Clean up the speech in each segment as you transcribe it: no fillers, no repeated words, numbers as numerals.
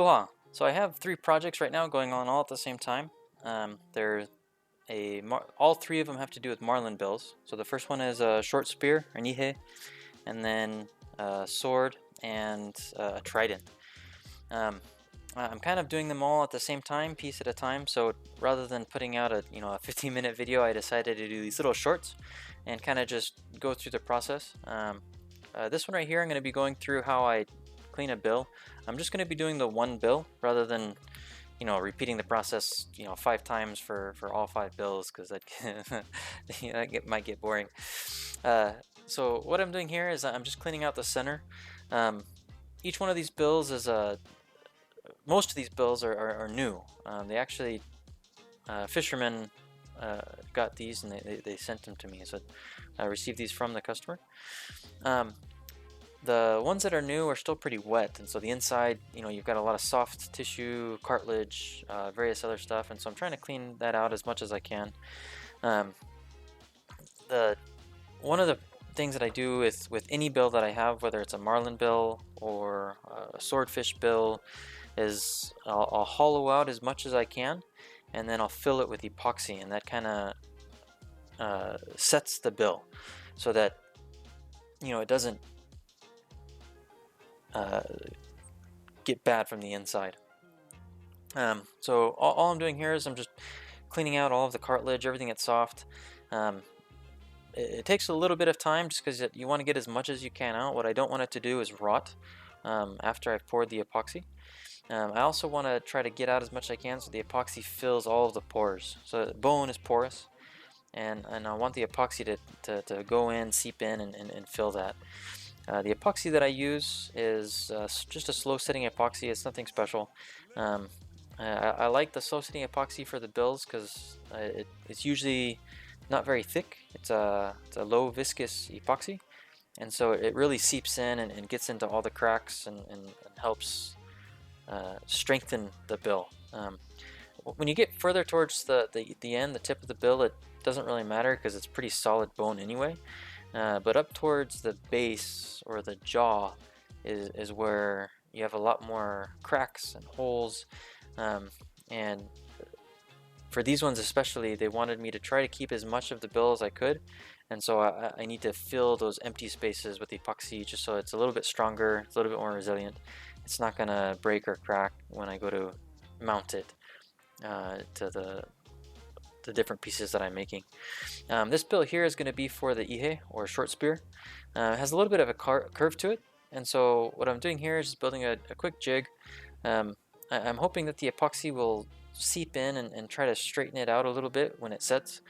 Aloha! So I have 3 projects right now going on all at the same time. All 3 of them have to do with MarlinBills. So the first one is a short spear, an ihe, and then a sword and a trident. I'm kind of doing them all at the same time, piece at a time. So rather than putting out a 15-minute video, I decided to do these little shorts and kind of just go through the process. This one right here, I'm going to be going through how I clean a bill. I'm just going to be doing the one bill rather than repeating the process 5 times for all 5 bills, because that might get boring. So what I'm doing here is I'm just cleaning out the center. Each one of these bills is most of these bills are new. They actually fishermen got these and they sent them to me, so I received these from the customer. The ones that are new are still pretty wet, and so the inside, you've got a lot of soft tissue, cartilage, various other stuff, and so I'm trying to clean that out as much as I can. One of the things that I do with any bill that I have, whether it's a marlin bill or a swordfish bill, is I'll hollow out as much as I can, and then I'll fill it with epoxy, and that kind of sets the bill so that it doesn't get bad from the inside. So all I'm doing here is I'm just cleaning out all of the cartilage, everything that's soft. It takes a little bit of time just because you want to get as much as you can out. What I don't want it to do is rot after I've poured the epoxy. I also want to try to get out as much as I can so the epoxy fills all of the pores. So the bone is porous, and I want the epoxy to go in, seep in, and fill that. The epoxy that I use is just a slow setting epoxy. It's nothing special. I like the slow setting epoxy for the bills because it's usually not very thick. It's a low viscous epoxy, and so it really seeps in and gets into all the cracks and helps strengthen the bill. When you get further towards the end, the tip of the bill, it doesn't really matter because it's pretty solid bone anyway. But up towards the base or the jaw is where you have a lot more cracks and holes. And for these ones especially, they wanted me to try to keep as much of the bill as I could. And so I need to fill those empty spaces with epoxy just so it's a little bit stronger, it's a little bit more resilient. It's not going to break or crack when I go to mount it to the different pieces that I'm making. This bill here is going to be for the ihe, or short spear. It has a little bit of a curve to it, and so what I'm doing here is just building a quick jig. I'm hoping that the epoxy will seep in and try to straighten it out a little bit when it sets.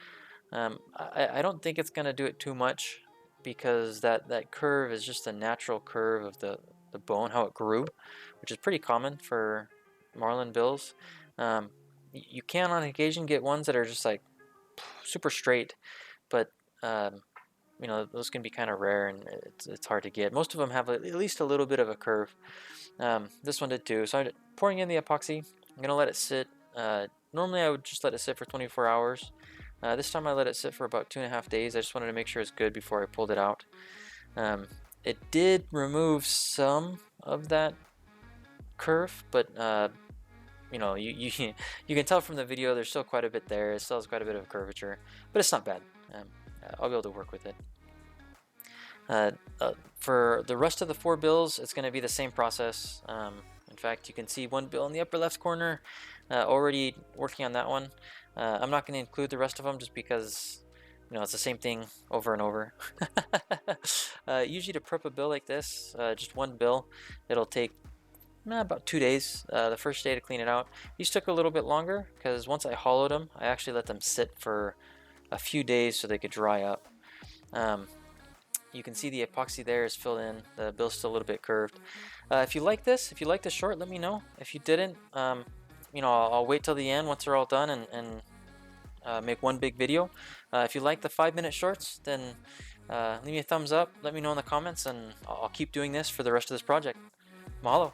I don't think it's going to do it too much because that curve is just a natural curve of the bone, how it grew, which is pretty common for marlin bills. You can on occasion get ones that are just like super straight, but those can be kind of rare and it's hard to get. Most of them have at least a little bit of a curve. This one did too. So I'm pouring in the epoxy. I'm gonna let it sit. Normally I would just let it sit for 24 hours. This time I let it sit for about 2.5 days. I just wanted to make sure it's good before I pulled it out. It did remove some of that curve, but you can tell from the video there's still quite a bit there. It still has quite a bit of curvature, but it's not bad. I'll be able to work with it. For the rest of the 4 bills, it's going to be the same process. In fact, you can see one bill in the upper left corner, already working on that one. I'm not going to include the rest of them just because it's the same thing over and over. Usually to prep a bill like this, just one bill, it'll take about 2 days. The first day to clean it out. These took a little bit longer because once I hollowed them, I actually let them sit for a few days so they could dry up. You can see the epoxy there is filled in. The bill's still a little bit curved. If you like this short, let me know. If you didn't, I'll wait till the end once they're all done and make one big video. If you like the 5-minute shorts, then leave me a thumbs up. Let me know in the comments, and I'll keep doing this for the rest of this project. Mahalo.